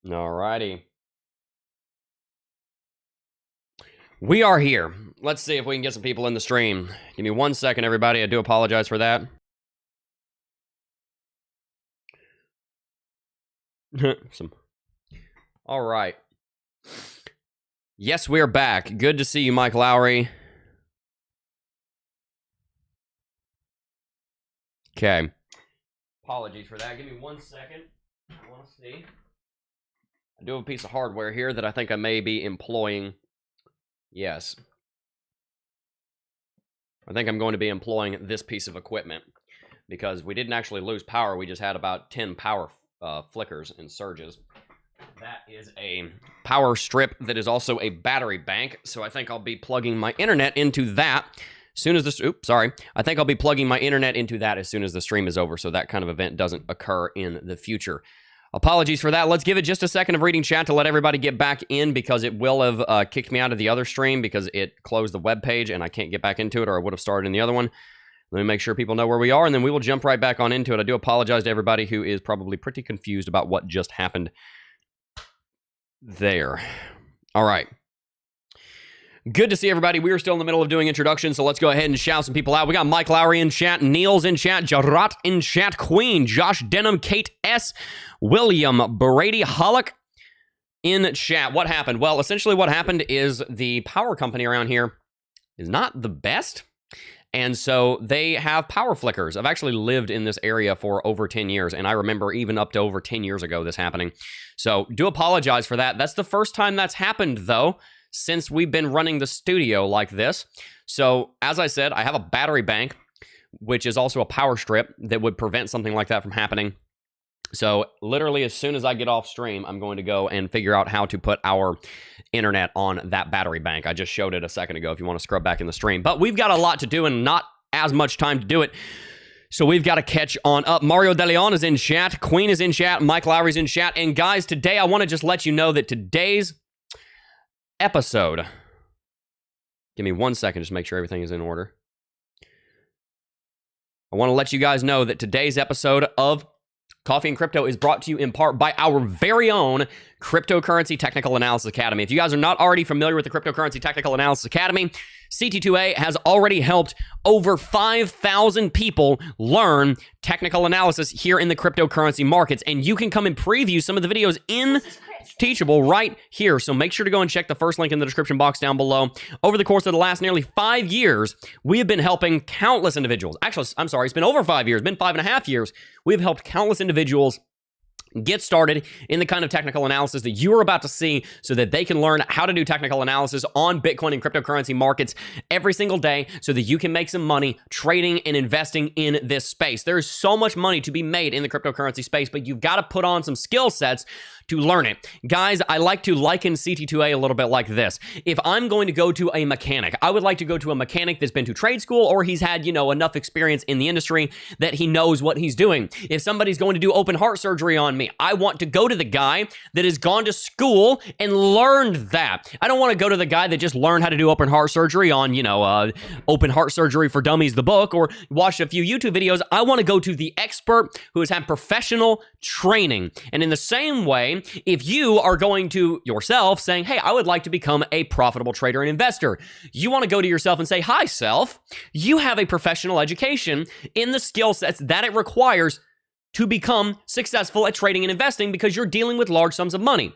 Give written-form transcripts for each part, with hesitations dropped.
Alrighty. We are here. Let's see if we can get some people in the stream. Give me 1 second, everybody. I do apologize for that. All right. Yes, we're back. Good to see you, Mike Lowry. Okay. Apologies for that. Give me 1 second. I want to see. I do have a piece of hardware here that I think I may be employing. Yes. I think I'm going to be employing this piece of equipment because we didn't actually lose power. We just had about 10 power flickers and surges. That is a power strip that is also a battery bank. So I think I'll be plugging my internet into that as soon as this. Oops, sorry. I think I'll be plugging my internet into that as soon as the stream is over, so that kind of event doesn't occur in the future. Apologies for that. Let's give it just a second of reading chat to let everybody get back in because it will have kicked me out of the other stream because it closed the web page and I can't get back into it, or I would have started in the other one. Let me make sure people know where we are, and then we will jump right back on into it. I do apologize to everybody who is probably pretty confused about what just happened there. All right. Good to see everybody. We are still in the middle of doing introductions, so let's go ahead and shout some people out. We got Mike Lowry in chat, Neil's in chat, Jarat in chat, Queen, Josh Denham, Kate S., William, Brady Hollick in chat. What happened? Well, essentially what happened is the power company around here is not the best, and so they have power flickers. I've actually lived in this area for over 10 years, and I remember even up to over 10 years ago this happening. So do apologize for that. That's the first time that's happened, though, since we've been running the studio like this. So, as I said, I have a battery bank, which is also a power strip that would prevent something like that from happening. So, literally, as soon as I get off stream, I'm going to go and figure out how to put our internet on that battery bank. I just showed it a second ago if you want to scrub back in the stream. But we've got a lot to do and not as much time to do it. So we've got to catch on up. Mario De Leon is in chat. Queen is in chat. Mike Lowry's in chat. And guys, today I want to just let you know that today's episode, give me 1 second, just make sure everything is in order. I want to let you guys know that today's episode of Coffee and Crypto is brought to you in part by our very own Cryptocurrency Technical Analysis Academy. If you guys are not already familiar with the Cryptocurrency Technical Analysis Academy, CT2A has already helped over 5,000 people learn technical analysis here in the cryptocurrency markets, and you can come and preview some of the videos in Teachable right here. So make sure to go and check the first link in the description box down below. Over the course of the last nearly 5 years, we have been helping countless individuals. Actually, I'm sorry, it's been over 5 years, been 5.5 years. We've helped countless individuals get started in the kind of technical analysis that you are about to see so that they can learn how to do technical analysis on Bitcoin and cryptocurrency markets every single day so that you can make some money trading and investing in this space. There is so much money to be made in the cryptocurrency space, but you've got to put on some skill sets to learn it. Guys, I like to liken CT2A a little bit like this. If I'm going to go to a mechanic, I would like to go to a mechanic that's been to trade school or he's had, enough experience in the industry that he knows what he's doing. If somebody's going to do open heart surgery on me, I want to go to the guy that has gone to school and learned that. I don't want to go to the guy that just learned how to do open heart surgery on, Open Heart Surgery for Dummies, the book, or watch a few YouTube videos. I want to go to the expert who has had professional training. And in the same way, if you are going to yourself saying, hey, I would like to become a profitable trader and investor, you want to go to yourself and say, hi, self, you have a professional education in the skill sets that it requires to become successful at trading and investing because you're dealing with large sums of money.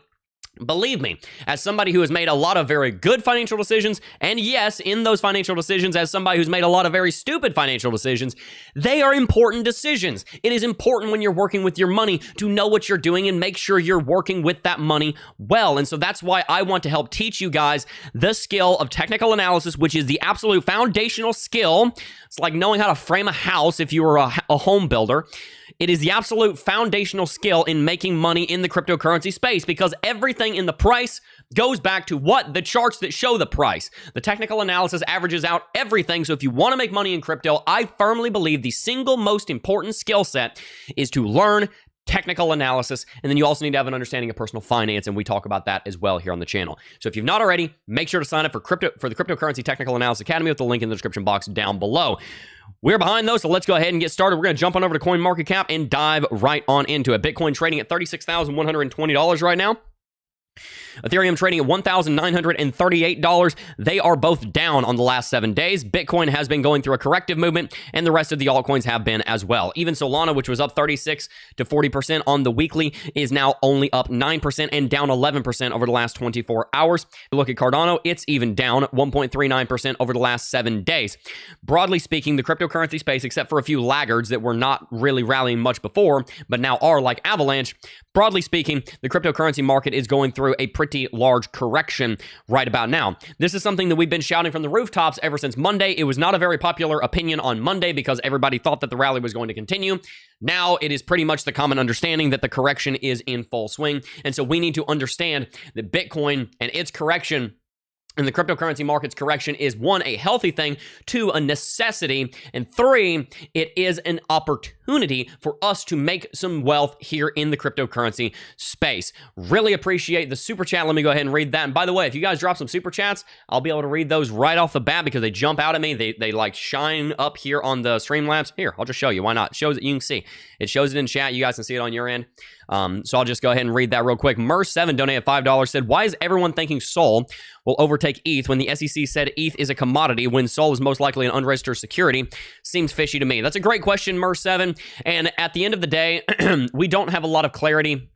Believe me, as somebody who has made a lot of very good financial decisions, and yes, in those financial decisions, as somebody who's made a lot of very stupid financial decisions, they are important decisions. It is important when you're working with your money to know what you're doing and make sure you're working with that money well. And so that's why I want to help teach you guys the skill of technical analysis, which is the absolute foundational skill. It's like knowing how to frame a house if you were a home builder. It is the absolute foundational skill in making money in the cryptocurrency space because everything in the price goes back to what? The charts that show the price. The technical analysis averages out everything. So if you want to make money in crypto, I firmly believe the single most important skill set is to learn technical analysis, and then you also need to have an understanding of personal finance, and we talk about that as well here on the channel. So if you've not already, make sure to sign up for the Cryptocurrency Technical Analysis Academy with the link in the description box down below. We're behind those, so let's go ahead and get started. We're going to jump on over to CoinMarketCap and dive right on into it. Bitcoin trading at $36,120 right now. Ethereum trading at $1,938. They are both down on the last 7 days. Bitcoin has been going through a corrective movement, and the rest of the altcoins have been as well. Even Solana, which was up 36 to 40% on the weekly, is now only up 9% and down 11% over the last 24 hours. If you look at Cardano, it's even down 1.39% over the last 7 days. Broadly speaking, the cryptocurrency space, except for a few laggards that were not really rallying much before, but now are, like Avalanche, broadly speaking, the cryptocurrency market is going through a pretty large correction right about now. This is something that we've been shouting from the rooftops ever since Monday. It was not a very popular opinion on Monday because everybody thought that the rally was going to continue. Now it is pretty much the common understanding that the correction is in full swing. And so we need to understand that Bitcoin and its correction and the cryptocurrency market's correction is, 1, a healthy thing, 2, a necessity, and 3, it is an opportunity for us to make some wealth here in the cryptocurrency space. Really appreciate the super chat. Let me go ahead and read that. And by the way, if you guys drop some super chats, I'll be able to read those right off the bat because they jump out at me. They like shine up here on the Streamlabs. Here, I'll just show you. Why not? It shows it. You can see. It shows it in chat. You guys can see it on your end. So I'll just go ahead and read that real quick. Mer7 donated $5, said, why is everyone thinking Sol will overtake ETH when the SEC said ETH is a commodity when Sol is most likely an unregistered security? Seems fishy to me. That's a great question, Mer7. And at the end of the day, we don't have a lot of clarity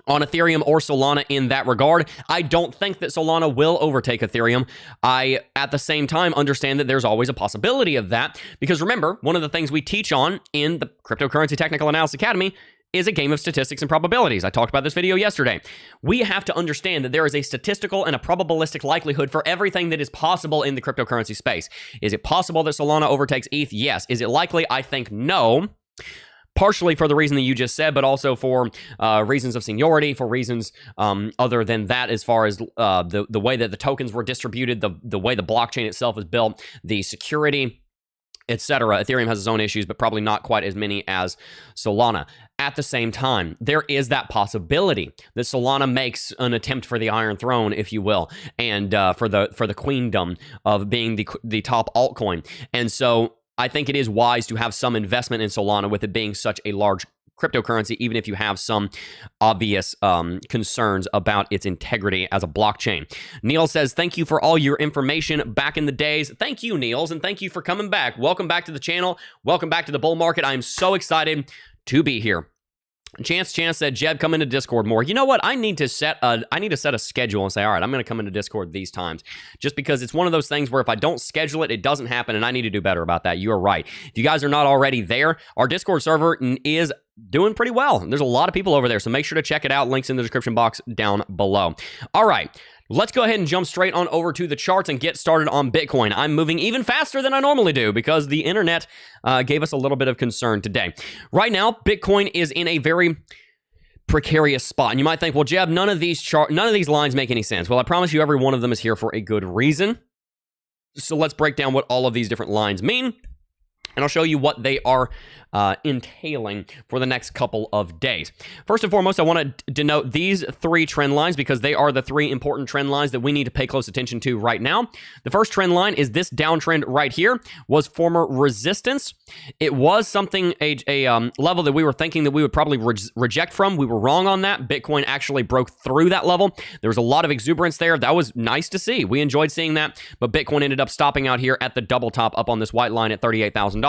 on Ethereum or Solana in that regard. I don't think that Solana will overtake Ethereum. I, at the same time, understand that there's always a possibility of that. Because remember, one of the things we teach on in the Cryptocurrency Technical Analysis Academy is a game of statistics and probabilities. I talked about this video yesterday. We have to understand that there is a statistical and a probabilistic likelihood for everything that is possible in the cryptocurrency space. Is it possible that Solana overtakes ETH? Yes. Is it likely? I think no. Partially for the reason that you just said, but also for reasons of seniority, for reasons other than that, as far as the way that the tokens were distributed, the way the blockchain itself is built, the security, etc. Ethereum has its own issues, but probably not quite as many as Solana. At the same time, there is that possibility that Solana makes an attempt for the Iron Throne, if you will, and for the queendom of being the top altcoin. And so I think it is wise to have some investment in Solana with it being such a large cryptocurrency, even if you have some obvious concerns about its integrity as a blockchain. Neil says, thank you for all your information back in the days. Thank you, Niels, and thank you for coming back. Welcome back to the channel. Welcome back to the bull market. I am so excited to be here. Chance said, Jeb, come into Discord more. You know what? I need to set a schedule and say, all right, I'm going to come into Discord these times. Just because it's one of those things where if I don't schedule it, it doesn't happen, and I need to do better about that. You are right. If you guys are not already there, our Discord server is doing pretty well. There's a lot of people over there, so make sure to check it out. Links in the description box down below. All right. Let's go ahead and jump straight on over to the charts and get started on Bitcoin. I'm moving even faster than I normally do because the internet gave us a little bit of concern today. Right now, Bitcoin is in a very precarious spot. And you might think, well, Jeb, none of these lines make any sense. Well, I promise you every one of them is here for a good reason. So let's break down what all of these different lines mean. And I'll show you what they are entailing for the next couple of days. First and foremost, I want to denote these 3 trend lines because they are the 3 important trend lines that we need to pay close attention to right now. The first trend line is this downtrend right here, was former resistance. It was something, a level that we were thinking that we would probably reject from. We were wrong on that. Bitcoin actually broke through that level. There was a lot of exuberance there. That was nice to see. We enjoyed seeing that, but Bitcoin ended up stopping out here at the double top up on this white line at $38,000.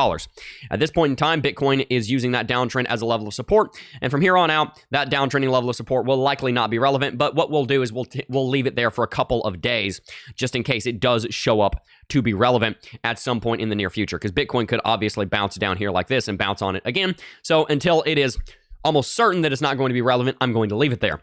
At this point in time, Bitcoin is using that downtrend as a level of support, and from here on out, that downtrending level of support will likely not be relevant, but what we'll do is we'll leave it there for a couple of days, just in case it does show up to be relevant at some point in the near future, because Bitcoin could obviously bounce down here like this and bounce on it again. So until it is almost certain that it's not going to be relevant, I'm going to leave it there.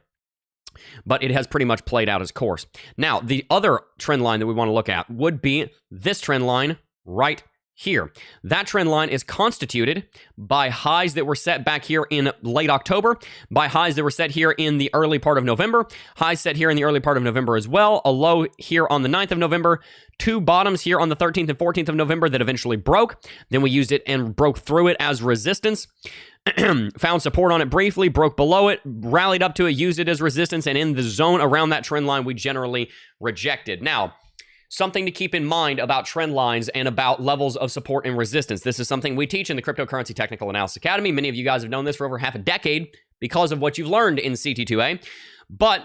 But it has pretty much played out its course. Now, the other trend line that we want to look at would be this trend line right here. That trend line is constituted by highs that were set back here in late October, by highs that were set here in the early part of November, highs set here in the early part of November as well, a low here on the 9th of November, 2 bottoms here on the 13th and 14th of November that eventually broke. Then we used it and broke through it as resistance. Found support on it briefly, broke below it, rallied up to it, used it as resistance, and in the zone around that trend line, we generally rejected. Now, something to keep in mind about trend lines and about levels of support and resistance. This is something we teach in the Cryptocurrency Technical Analysis Academy. Many of you guys have known this for over half a decade because of what you've learned in CT2A. But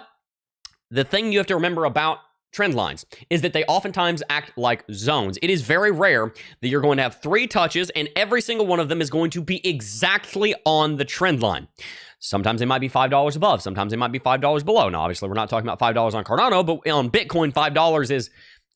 the thing you have to remember about trend lines is that they oftentimes act like zones. It is very rare that you're going to have 3 touches and every single one of them is going to be exactly on the trend line. Sometimes they might be $5 above. Sometimes they might be $5 below. Now, obviously, we're not talking about $5 on Cardano, but on Bitcoin, $5 is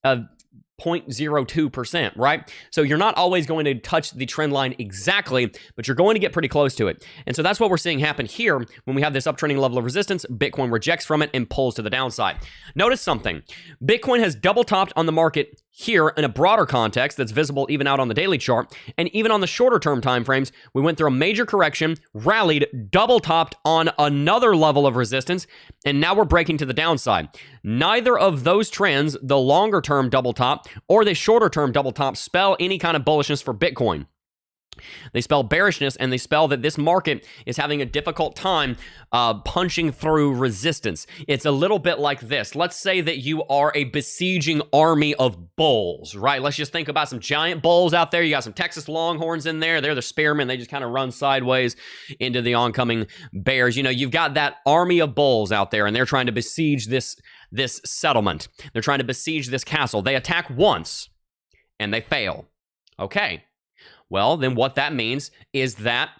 0.02%, right? So you're not always going to touch the trend line exactly, but you're going to get pretty close to it. And so that's what we're seeing happen here when we have this uptrending level of resistance. Bitcoin rejects from it and pulls to the downside. Notice something. Bitcoin has double topped on the market here in a broader context that's visible even out on the daily chart. And even on the shorter term timeframes, we went through a major correction, rallied, double topped on another level of resistance, and now we're breaking to the downside. Neither of those trends, the longer term double top or the shorter term double top, spell any kind of bullishness for Bitcoin. They spell bearishness, and they spell that this market is having a difficult time punching through resistance. It's a little bit like this. Let's say that you are a besieging army of bulls, right? Let's just think about some giant bulls out there. You got some Texas Longhorns in there. They're the spearmen. They just kind of run sideways into the oncoming bears. You know, you've got that army of bulls out there, and they're trying to besiege this settlement. They're trying to besiege this castle. They attack once, and they fail. Okay. Well, then what that means is that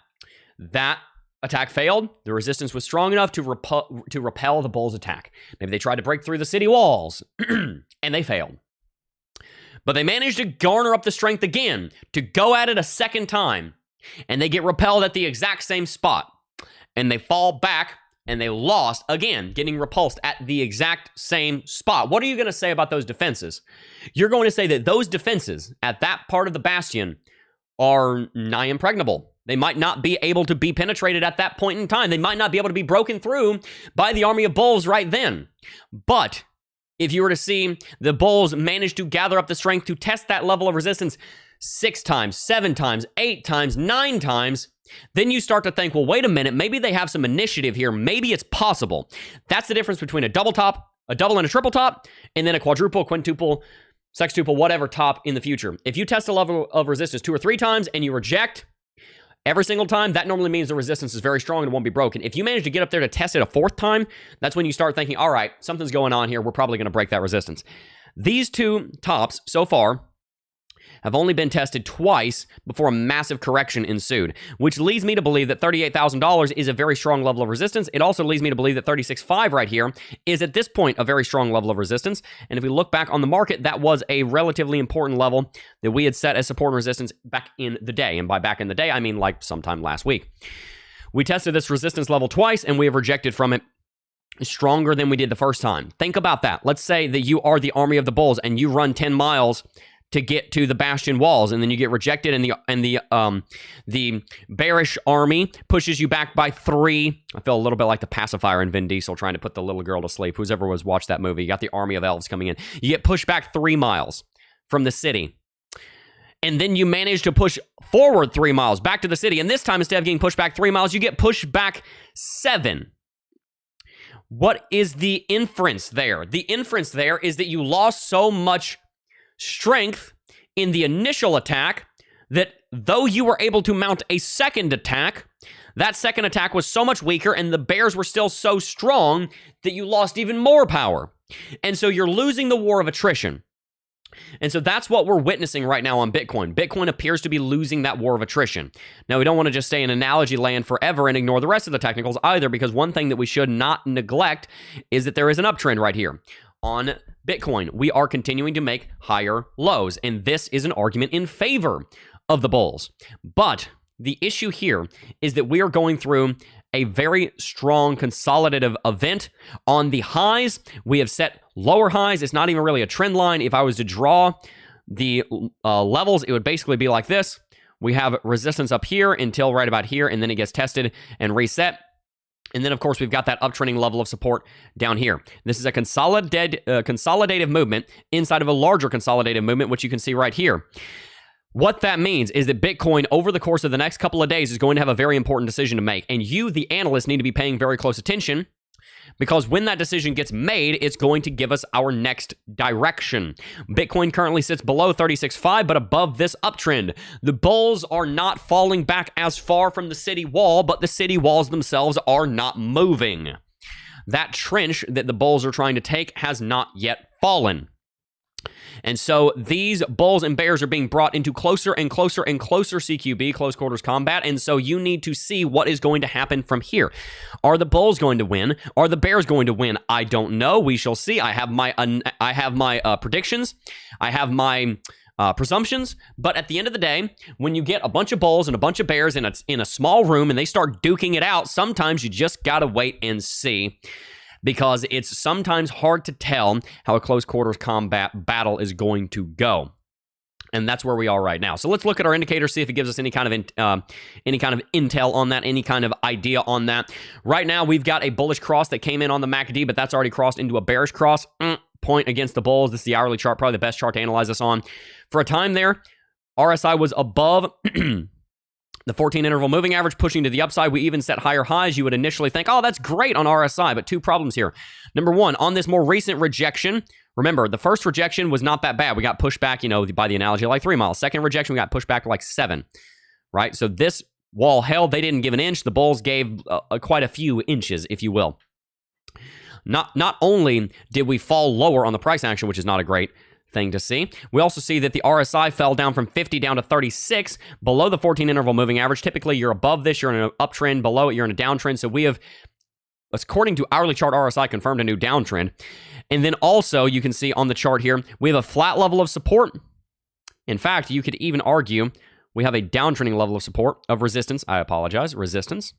attack failed. The resistance was strong enough to repel the bulls' attack. Maybe they tried to break through the city walls, and they failed. But they managed to garner up the strength again to go at it a second time, and they get repelled at the exact same spot. And they fall back, and they lost again, getting repulsed at the exact same spot. What are you going to say about those defenses? You're going to say that those defenses at that part of the bastion are nigh impregnable. They might not be able to be penetrated at that point in time. They might not be able to be broken through by the army of bulls right then. But if you were to see the bulls manage to gather up the strength to test that level of resistance 6 times, 7 times, 8 times, 9 times, then you start to think, well, wait a minute, maybe they have some initiative here. Maybe it's possible. That's the difference between a double top, a double and a triple top, and then a quadruple, quintuple, sextuple, whatever top in the future. If you test a level of resistance 2 or 3 times and you reject every single time, that normally means the resistance is very strong and it won't be broken. If you manage to get up there to test it a 4th time, that's when you start thinking, all right, something's going on here. We're probably going to break that resistance. These 2 tops so far have only been tested twice before a massive correction ensued, which leads me to believe that $38,000 is a very strong level of resistance. It also leads me to believe that 36.5 right here is at this point a very strong level of resistance. And if we look back on the market, that was a relatively important level that we had set as support and resistance back in the day. And by back in the day, I mean like sometime last week. We tested this resistance level twice, and we have rejected from it stronger than we did the first time. Think about that. Let's say that you are the army of the bulls and you run 10 miles to get to the bastion walls, and then you get rejected, and the bearish army pushes you back by 3. I feel a little bit like the pacifier in Vin Diesel trying to put the little girl to sleep. Who's ever was watched that movie? You got the army of elves coming in. You get pushed back 3 miles from the city, and then you manage to push forward 3 miles back to the city, and this time, instead of getting pushed back 3 miles, you get pushed back 7. What is the inference there? The inference there is that you lost so much strength in the initial attack that though you were able to mount a second attack, that second attack was so much weaker and the bears were still so strong that you lost even more power. And so you're losing the war of attrition. And so that's what we're witnessing right now on Bitcoin. Bitcoin appears to be losing that war of attrition. Now, we don't want to just stay in analogy land forever and ignore the rest of the technicals either, because one thing that we should not neglect is that there is an uptrend right here. On Bitcoin, we are continuing to make higher lows, and this is an argument in favor of the bulls. But the issue here is that we are going through a very strong consolidative event. On the highs, we have set lower highs. It's not even really a trend line. If I was to draw the levels, it would basically be like this. We have resistance up here until right about here, and then it gets tested and reset. And then, of course, we've got that uptrending level of support down here. This is a consolidative movement inside of a larger consolidative movement, which you can see right here. What that means is that Bitcoin, over the course of the next couple of days, is going to have a very important decision to make. And you, the analyst, need to be paying very close attention, because when that decision gets made, it's going to give us our next direction. Bitcoin currently sits below 36.5, but above this uptrend. The bulls are not falling back as far from the city wall, but the city walls themselves are not moving. That trench that the bulls are trying to take has not yet fallen. And so these bulls and bears are being brought into closer and closer and closer CQB, close quarters combat. And so you need to see what is going to happen from here. Are the bulls going to win? Are the bears going to win? I don't know. We shall see. I have my predictions. I have my presumptions. But at the end of the day, when you get a bunch of bulls and a bunch of bears in a small room and they start duking it out, sometimes you just got to wait and see. Because it's sometimes hard to tell how a close quarters combat battle is going to go. And that's where we are right now. So let's look at our indicator, see if it gives us any kind of intel on that, any kind of idea on that. Right now, we've got a bullish cross that came in on the MACD, but that's already crossed into a bearish cross. Point against the bulls. This is the hourly chart, probably the best chart to analyze this on. For a time there, RSI was above the 14 interval moving average, pushing to the upside. We even set higher highs. You would initially think, oh, that's great on RSI, but two problems here. Number one, on this more recent rejection, remember, the first rejection was not that bad. We got pushed back, by the analogy, like 3 miles. Second rejection, we got pushed back like 7, right? So this wall held. They didn't give an inch. The bulls gave quite a few inches, if you will. Not only did we fall lower on the price action, which is not a great thing to see. We also see that the RSI fell down from 50 down to 36, below the 14 interval moving average. Typically, you're above this, you're in an uptrend. Below it, you're in a downtrend. So we have, according to hourly chart RSI, confirmed a new downtrend. And then also, you can see on the chart here, we have a flat level of support. In fact, you could even argue we have a downtrending level of support, of resistance. I apologize, resistance.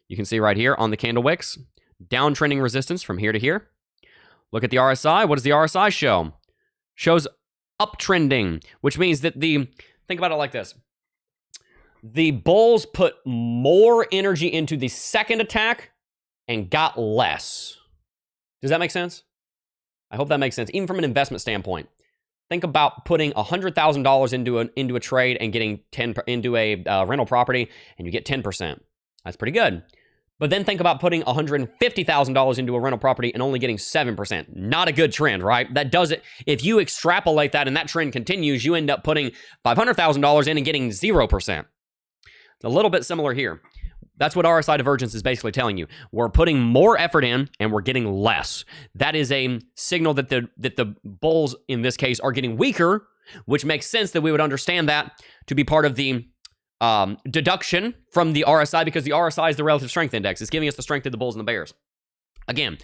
You can see right here on the candle wicks, downtrending resistance from here to here. Look at the RSI. What does the RSI show? Shows uptrending, which means that think about it like this. The bulls put more energy into the second attack and got less. Does that make sense? I hope that makes sense. Even from an investment standpoint, think about putting $100,000 into a trade and getting into a rental property, and you get 10%. That's pretty good. But then think about putting $150,000 into a rental property and only getting 7%. Not a good trend, right? That does it. If you extrapolate that and that trend continues, you end up putting $500,000 in and getting 0%. It's a little bit similar here. That's what RSI divergence is basically telling you. We're putting more effort in and we're getting less. That is a signal that the bulls, in this case, are getting weaker, which makes sense that we would understand that to be part of the deduction from the RSI, because the RSI is the relative strength index. It's giving us the strength of the bulls and the bears. Again,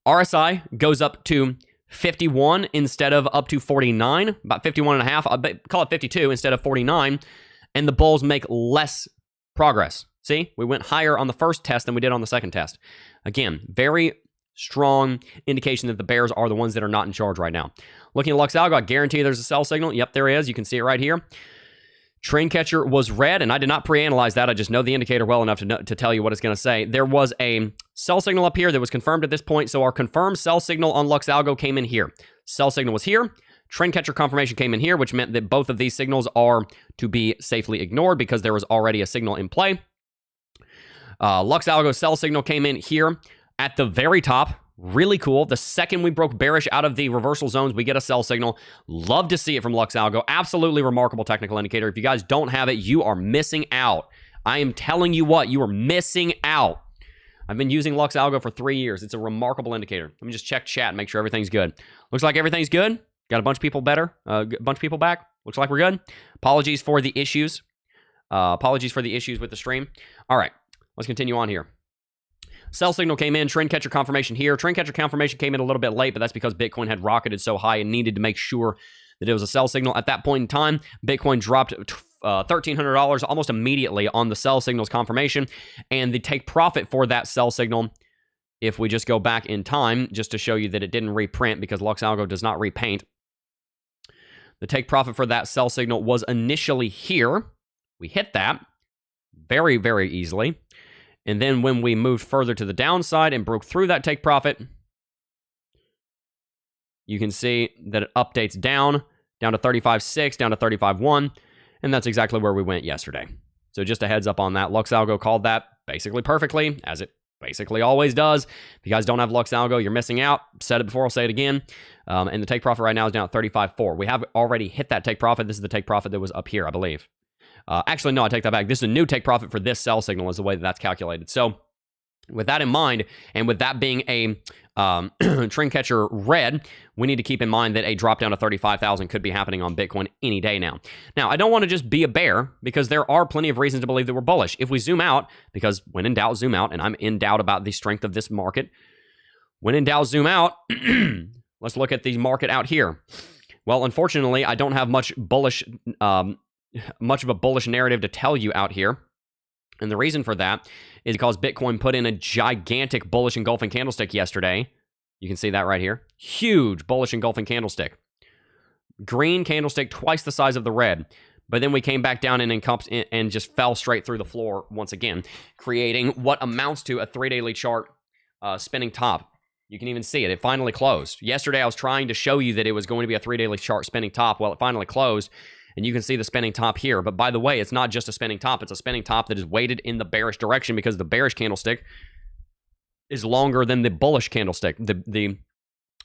RSI goes up to 51 instead of up to 49, about 51 and a half. I'll call it 52 instead of 49, and the bulls make less progress. See, we went higher on the first test than we did on the second test. Again, very strong indication that the bears are the ones that are not in charge right now. Looking at Lux Algo, I guarantee there's a sell signal. Yep, there is. You can see it right here. Trend catcher was red, and I did not pre-analyze that. I just know the indicator well enough to tell you what it's going to say. There was a sell signal up here that was confirmed at this point, so our confirmed sell signal on Lux Algo came in here. Sell signal was here. Trend catcher confirmation came in here, which meant that both of these signals are to be safely ignored because there was already a signal in play. Lux Algo sell signal came in here at the very top. Really cool. The second we broke bearish out of the reversal zones, we get a sell signal. Love to see it from Lux Algo. Absolutely remarkable technical indicator. If you guys don't have it, you are missing out. I am telling you what, you are missing out. I've been using Lux Algo for 3 years. It's a remarkable indicator. Let me just check chat and make sure everything's good. Looks like everything's good. Got a bunch of people back. Looks like we're good. Apologies for the issues. With the stream. All right, let's continue on here. Sell signal came in, trend catcher confirmation here. Trend catcher confirmation came in a little bit late, but that's because Bitcoin had rocketed so high and needed to make sure that it was a sell signal. At that point in time, Bitcoin dropped $1,300 almost immediately on the sell signal's confirmation, and the take profit for that sell signal, if we just go back in time, just to show you that it didn't reprint because Lux Algo does not repaint, the take profit for that sell signal was initially here. We hit that very, very easily. And then when we moved further to the downside and broke through that take profit, you can see that it updates down down to 35.6, down to 35.1, and that's exactly where we went yesterday. So just a heads up on that. Lux Algo called that basically perfectly, as it basically always does. If you guys don't have Lux Algo, you're missing out. Said it before, I'll say it again. And the take profit right now is down at 35.4. We have already hit that take profit. This is the take profit that was up here, I believe. Actually, no, I take that back. This is a new take profit for this sell signal is the way that that's calculated. So with that in mind, and with that being a trend catcher red, we need to keep in mind that a drop down to 35,000 could be happening on Bitcoin any day now. Now, I don't want to just be a bear because there are plenty of reasons to believe that we're bullish. If we zoom out, because when in doubt, zoom out, and I'm in doubt about the strength of this market. When in doubt, zoom out. Let's look at the market out here. Well, unfortunately, I don't have much of a bullish narrative to tell you out here. And the reason for that is because Bitcoin put in a gigantic bullish engulfing candlestick yesterday. You can see that right here. Huge bullish engulfing candlestick. Green candlestick, twice the size of the red. But then we came back down and just fell straight through the floor once again, creating what amounts to a 3-daily chart spinning top. You can even see it. It finally closed. Yesterday, I was trying to show you that it was going to be a 3-daily chart spinning top. Well, it finally closed. And you can see the spinning top here. But by the way, it's not just a spinning top. It's a spinning top that is weighted in the bearish direction because the bearish candlestick is longer than the bullish candlestick. The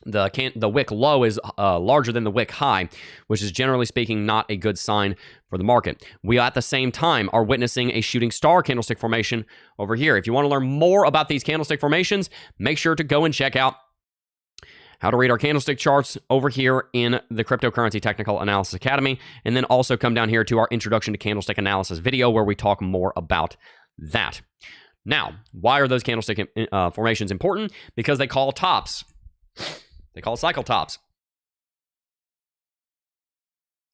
wick low is larger than the wick high, which is generally speaking not a good sign for the market. We at the same time are witnessing a shooting star candlestick formation over here. If you want to learn more about these candlestick formations, make sure to go and check out how to read our candlestick charts over here in the Cryptocurrency Technical Analysis Academy, and then also come down here to our Introduction to Candlestick Analysis video where we talk more about that. Now, why are those candlestick formations important? Because they call tops. They call cycle tops.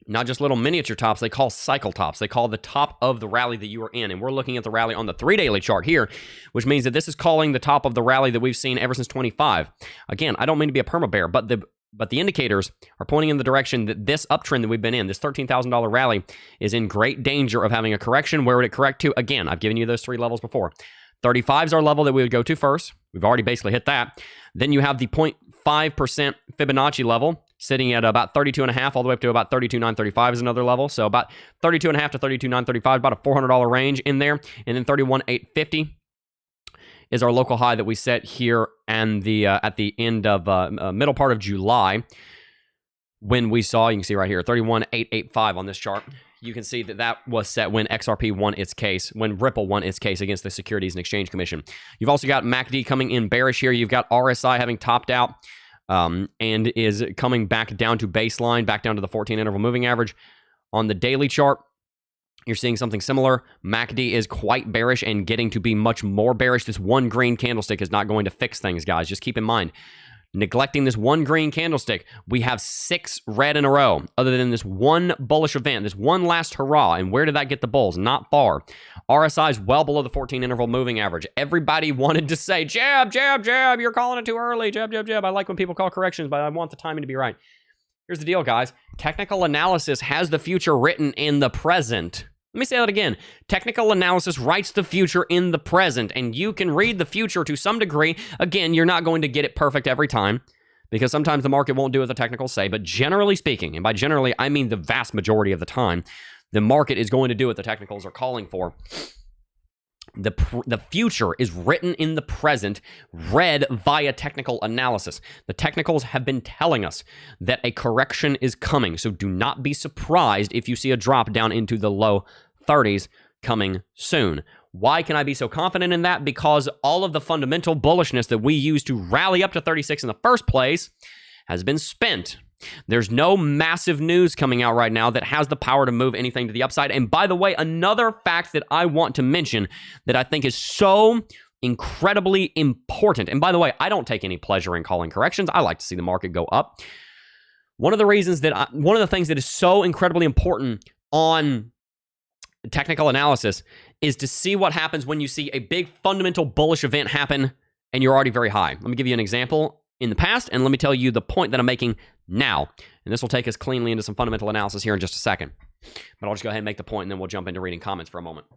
Not just little miniature tops, they call cycle tops. They call the top of the rally that you are in. And we're looking at the rally on the 3-daily chart here, which means that this is calling the top of the rally that we've seen ever since 25. Again, I don't mean to be a perma bear, but the indicators are pointing in the direction that this uptrend that we've been in, this $13,000 rally, is in great danger of having a correction. Where would it correct to? Again, I've given you those 3 levels before. 35 is our level that we would go to first. We've already basically hit that. Then you have the 0.5% Fibonacci level, sitting at about 32.5 all the way up to about 32,935 is another level. So about 32.5 to 32,935, about a $400 range in there. And then 31,850 is our local high that we set here and at the end of middle part of July, when we saw, you can see right here, 31,885 on this chart. You can see that that was set when XRP won its case, when Ripple won its case against the Securities and Exchange Commission. You've also got MACD coming in bearish here. You've got RSI having topped out and is coming back down to baseline, back down to the 14 interval moving average. On the daily chart, you're seeing something similar. MACD is quite bearish and getting to be much more bearish. This one green candlestick is not going to fix things, guys. Just keep in mind. Neglecting this one green candlestick, we have 6 red in a row, other than this one bullish event, this one last hurrah. And where did that get the bulls? Not far. RSI is well below the 14 interval moving average. Everybody wanted to say, jab, jab, jab, you're calling it too early, jab, jab, jab. I like when people call corrections, but I want the timing to be right. Here's the deal, guys. Technical analysis has the future written in the present. Let me say that again. Technical analysis writes the future in the present, and you can read the future to some degree. Again, you're not going to get it perfect every time, because sometimes the market won't do what the technicals say, but generally speaking, and by generally, I mean the vast majority of the time, the market is going to do what the technicals are calling for. The future is written in the present, read via technical analysis. The technicals have been telling us that a correction is coming, so do not be surprised if you see a drop down into the low 30s coming soon. Why can I be so confident in that? Because all of the fundamental bullishness that we used to rally up to 36 in the first place has been spent. There's no massive news coming out right now that has the power to move anything to the upside. And by the way, another fact that I want to mention that I think is so incredibly important. And by the way, I don't take any pleasure in calling corrections. I like to see the market go up. One of the things that is so incredibly important on technical analysis is to see what happens when you see a big fundamental bullish event happen and you're already very high. Let me give you an example in the past, and let me tell you the point that I'm making now. And this will take us cleanly into some fundamental analysis here in just a second. But I'll just go ahead and make the point, and then we'll jump into reading comments for a moment.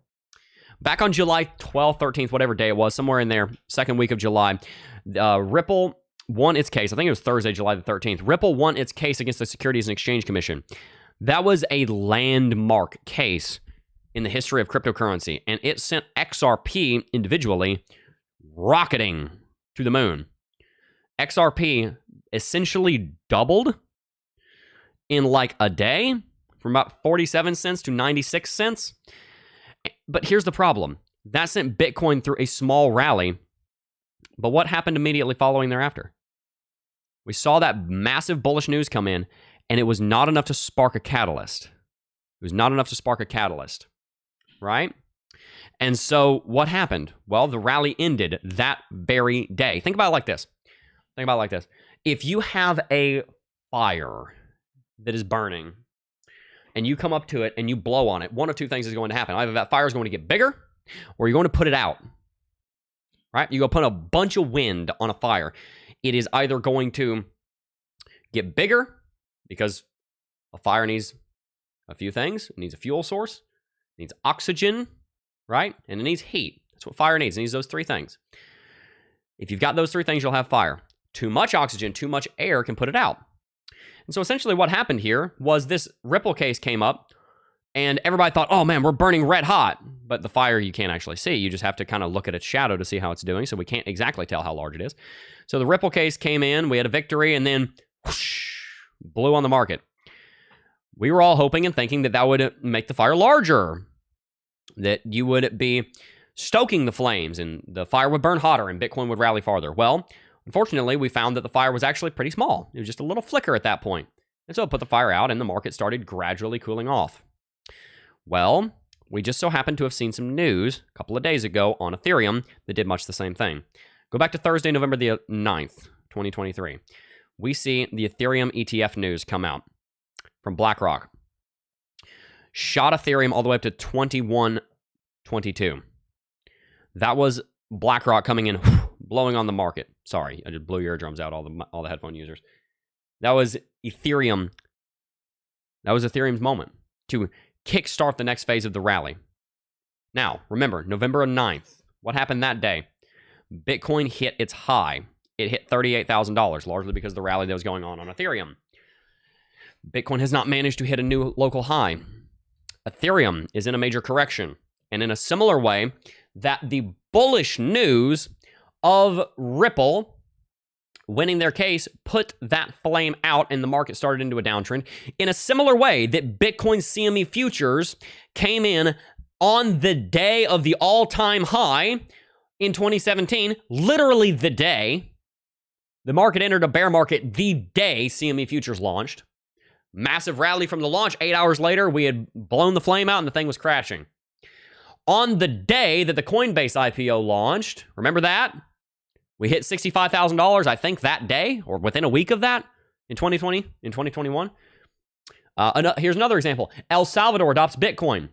Back on July 12th, 13th, whatever day it was, somewhere in there, second week of July, Ripple won its case. I think it was Thursday, July the 13th. Ripple won its case against the Securities and Exchange Commission. That was a landmark case in the history of cryptocurrency, and it sent XRP individually rocketing to the moon. XRP essentially doubled in like a day from about 47 cents to 96 cents. But here's the problem. That sent Bitcoin through a small rally. But what happened immediately following thereafter? We saw that massive bullish news come in, and it was not enough to spark a catalyst. It was not enough to spark a catalyst, right? And so what happened? Well, the rally ended that very day. Think about it like this. Think about it like this. If you have a fire that is burning, and you come up to it and you blow on it, one of two things is going to happen. Either that fire is going to get bigger, or you're going to put it out, right? You go put a bunch of wind on a fire. It is either going to get bigger because a fire needs a few things. It needs a fuel source, it needs oxygen, right? And it needs heat. That's what fire needs. It needs those three things. If you've got those three things, you'll have fire. Too much oxygen, too much air can put it out. And so essentially what happened here was this Ripple case came up, and everybody thought, oh man, we're burning red hot. But the fire you can't actually see. You just have to kind of look at its shadow to see how it's doing, so we can't exactly tell how large it is. So the Ripple case came in, we had a victory, and then whoosh, blew on the market. We were all hoping and thinking that that would make the fire larger, that you would be stoking the flames, and the fire would burn hotter, and Bitcoin would rally farther. Well, unfortunately, we found that the fire was actually pretty small. It was just a little flicker at that point. And so it put the fire out, and the market started gradually cooling off. Well, we just so happened to have seen some news a couple of days ago on Ethereum that did much the same thing. Go back to Thursday, November the 9th, 2023. We see the Ethereum ETF news come out from BlackRock. Shot Ethereum all the way up to 2122. That was BlackRock coming in, blowing on the market. Sorry, I just blew your eardrums out, all the headphone users. That was Ethereum. That was Ethereum's moment to kickstart the next phase of the rally. Now, remember, November 9th, what happened that day? Bitcoin hit its high. It hit $38,000, largely because of the rally that was going on Ethereum. Bitcoin has not managed to hit a new local high. Ethereum is in a major correction. And in a similar way, that the bullish news of Ripple winning their case put that flame out and the market started into a downtrend. In a similar way that Bitcoin CME futures came in on the day of the all-time high in 2017, literally the day. The market entered a bear market the day CME futures launched. Massive rally from the launch. 8 hours later, we had blown the flame out and the thing was crashing. On the day that the Coinbase IPO launched, remember that? We hit $65,000, I think, that day, or within a week of that, in 2020, in 2021. Here's another example. El Salvador adopts Bitcoin,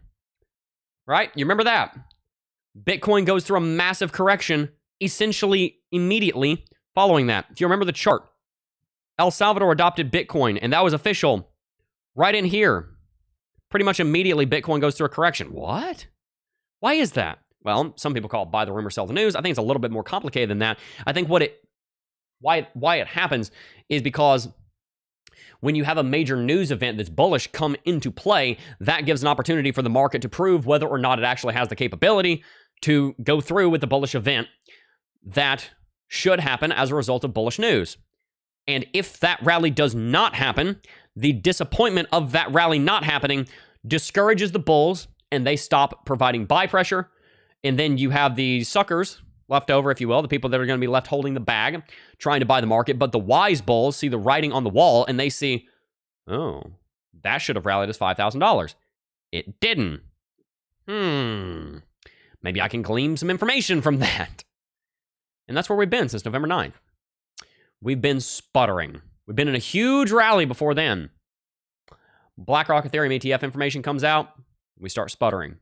right? You remember that? Bitcoin goes through a massive correction, essentially immediately following that. If you remember the chart, El Salvador adopted Bitcoin, and that was official right in here. Pretty much immediately, Bitcoin goes through a correction. What? Why is that? Well, some people call it buy the rumor, sell the news. I think it's a little bit more complicated than that. I think why it happens is because when you have a major news event that's bullish come into play, that gives an opportunity for the market to prove whether or not it actually has the capability to go through with the bullish event that should happen as a result of bullish news. And if that rally does not happen, the disappointment of that rally not happening discourages the bulls, and they stop providing buy pressure. And then you have the suckers left over, if you will, the people that are going to be left holding the bag, trying to buy the market. But the wise bulls see the writing on the wall, and they see, oh, that should have rallied us $5,000. It didn't. Maybe I can glean some information from that. And that's where we've been since November 9th. We've been sputtering. We've been in a huge rally before then. BlackRock Ethereum ETF information comes out, we start sputtering.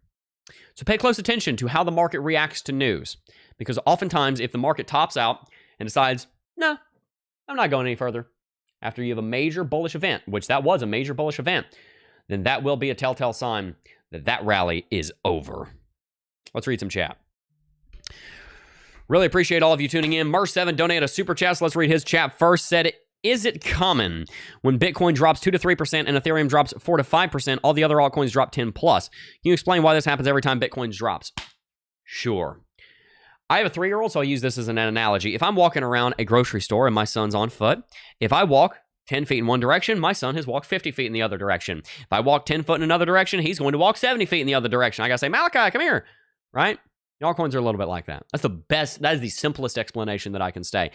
So pay close attention to how the market reacts to news, because oftentimes if the market tops out and decides, no, I'm not going any further, after you have a major bullish event, which that was a major bullish event, then that will be a telltale sign that that rally is over. Let's read some chat. Really appreciate all of you tuning in. Mer7 donated a super chat, so let's read his chat first. Said, is it common when Bitcoin drops 2 to 3% and Ethereum drops 4 to 5%, all the other altcoins drop 10 plus? Can you explain why this happens every time Bitcoin drops? Sure. I have a 3-year-old, so I use this as an analogy. If I'm walking around a grocery store and my son's on foot, if I walk 10 feet in one direction, my son has walked 50 feet in the other direction. If I walk 10 foot in another direction, he's going to walk 70 feet in the other direction. I got to say, Malachi, come here, right? The altcoins are a little bit like that. That's the best, that is the simplest explanation that I can say.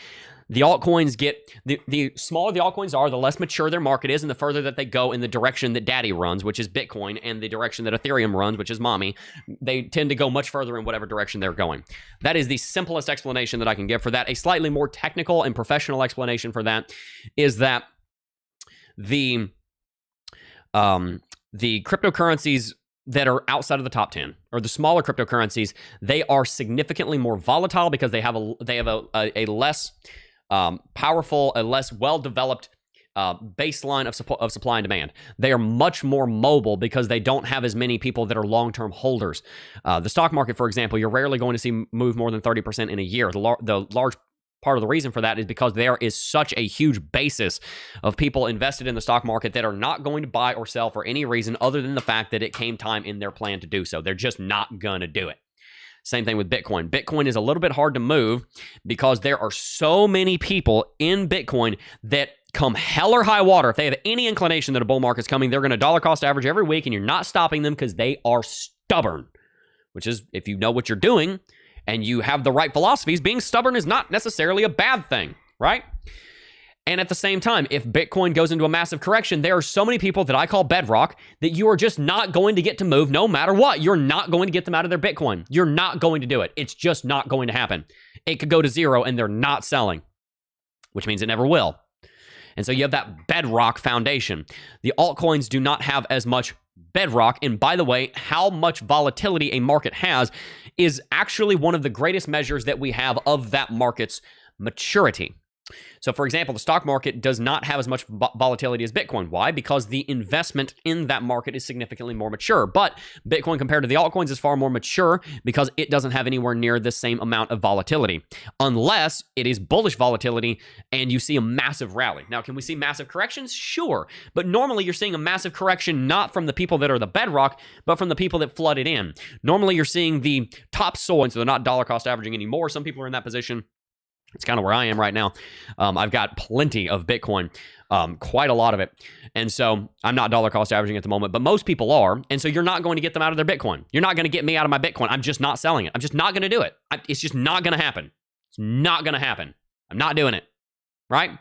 The altcoins get, the smaller the altcoins are, the less mature their market is, and the further that they go in the direction that daddy runs, which is Bitcoin, and the direction that Ethereum runs, which is mommy, they tend to go much further in whatever direction they're going. That is the simplest explanation that I can give for that. A slightly more technical and professional explanation for that is that the cryptocurrencies that are outside of the top 10, or the smaller cryptocurrencies, they are significantly more volatile because they have a less powerful, a less well-developed baseline of supply and demand. They are much more mobile because they don't have as many people that are long-term holders. The stock market, for example, you're rarely going to see move more than 30% in a year. The large part of the reason for that is because there is such a huge basis of people invested in the stock market that are not going to buy or sell for any reason other than the fact that it came time in their plan to do so. They're just not going to do it. Same thing with Bitcoin. Bitcoin is a little bit hard to move because there are so many people in Bitcoin that come hell or high water, if they have any inclination that a bull market's coming, they're going to dollar cost average every week, and you're not stopping them because they are stubborn, which is, if you know what you're doing and you have the right philosophies, being stubborn is not necessarily a bad thing, right? And at the same time, if Bitcoin goes into a massive correction, there are so many people that I call bedrock that you are just not going to get to move no matter what. You're not going to get them out of their Bitcoin. You're not going to do it. It's just not going to happen. It could go to zero and they're not selling, which means it never will. And so you have that bedrock foundation. The altcoins do not have as much bedrock. And by the way, how much volatility a market has is actually one of the greatest measures that we have of that market's maturity. So, for example, the stock market does not have as much volatility as Bitcoin. Why? Because the investment in that market is significantly more mature. But Bitcoin, compared to the altcoins, is far more mature because it doesn't have anywhere near the same amount of volatility, unless it is bullish volatility and you see a massive rally. Now, can we see massive corrections? Sure. But normally you're seeing a massive correction not from the people that are the bedrock, but from the people that flooded in. Normally you're seeing the top soil, and so they're not dollar cost averaging anymore. Some people are in that position. It's kind of where I am right now. I've got plenty of Bitcoin, quite a lot of it. And so I'm not dollar cost averaging at the moment, but most people are. And so you're not going to get them out of their Bitcoin. You're not going to get me out of my Bitcoin. I'm just not selling it. I'm just not going to do it. It's just not going to happen. It's not going to happen. I'm not doing it, right?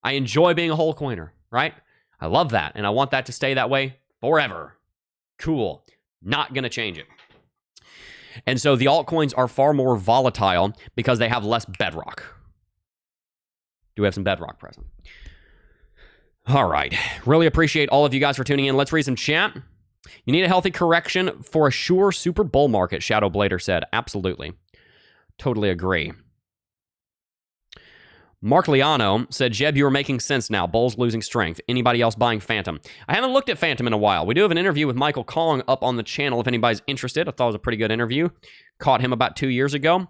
I enjoy being a whole coiner, right? I love that. And I want that to stay that way forever. Cool. Not going to change it. And so the altcoins are far more volatile because they have less bedrock. Do we have some bedrock present? All right. Really appreciate all of you guys for tuning in. Let's read some chat. You need a healthy correction for a sure super bull market, Shadow Blader said. Absolutely. Totally agree. Mark Liano said, Jeb, you are making sense now. Bulls losing strength. Anybody else buying Phantom? I haven't looked at Phantom in a while. We do have an interview with Michael Kong up on the channel if anybody's interested. I thought it was a pretty good interview. Caught him about 2 years ago.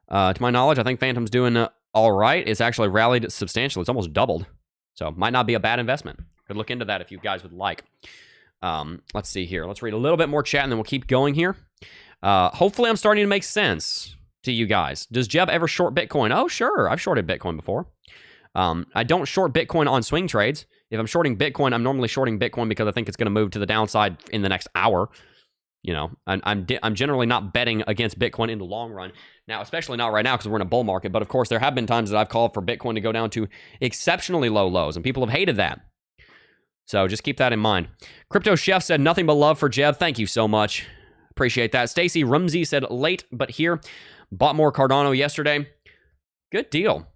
To my knowledge, I think Phantom's doing all right. It's actually rallied substantially. It's almost doubled. So might not be a bad investment. Could look into that if you guys would like. Let's see here. Let's read a little bit more chat and then we'll keep going here. Hopefully I'm starting to make sense to you guys. Does Jeb ever short Bitcoin? Oh, sure. I've shorted Bitcoin before. I don't short Bitcoin on swing trades. If I'm shorting Bitcoin, I'm normally shorting Bitcoin because I think it's going to move to the downside in the next hour. You know, I'm generally not betting against Bitcoin in the long run. Now, especially not right now because we're in a bull market. But of course, there have been times that I've called for Bitcoin to go down to exceptionally low lows, and people have hated that. So just keep that in mind. Crypto Chef said, nothing but love for Jeb. Thank you so much. Appreciate that. Stacy Rumsey said, late but here. Bought more Cardano yesterday. Good deal.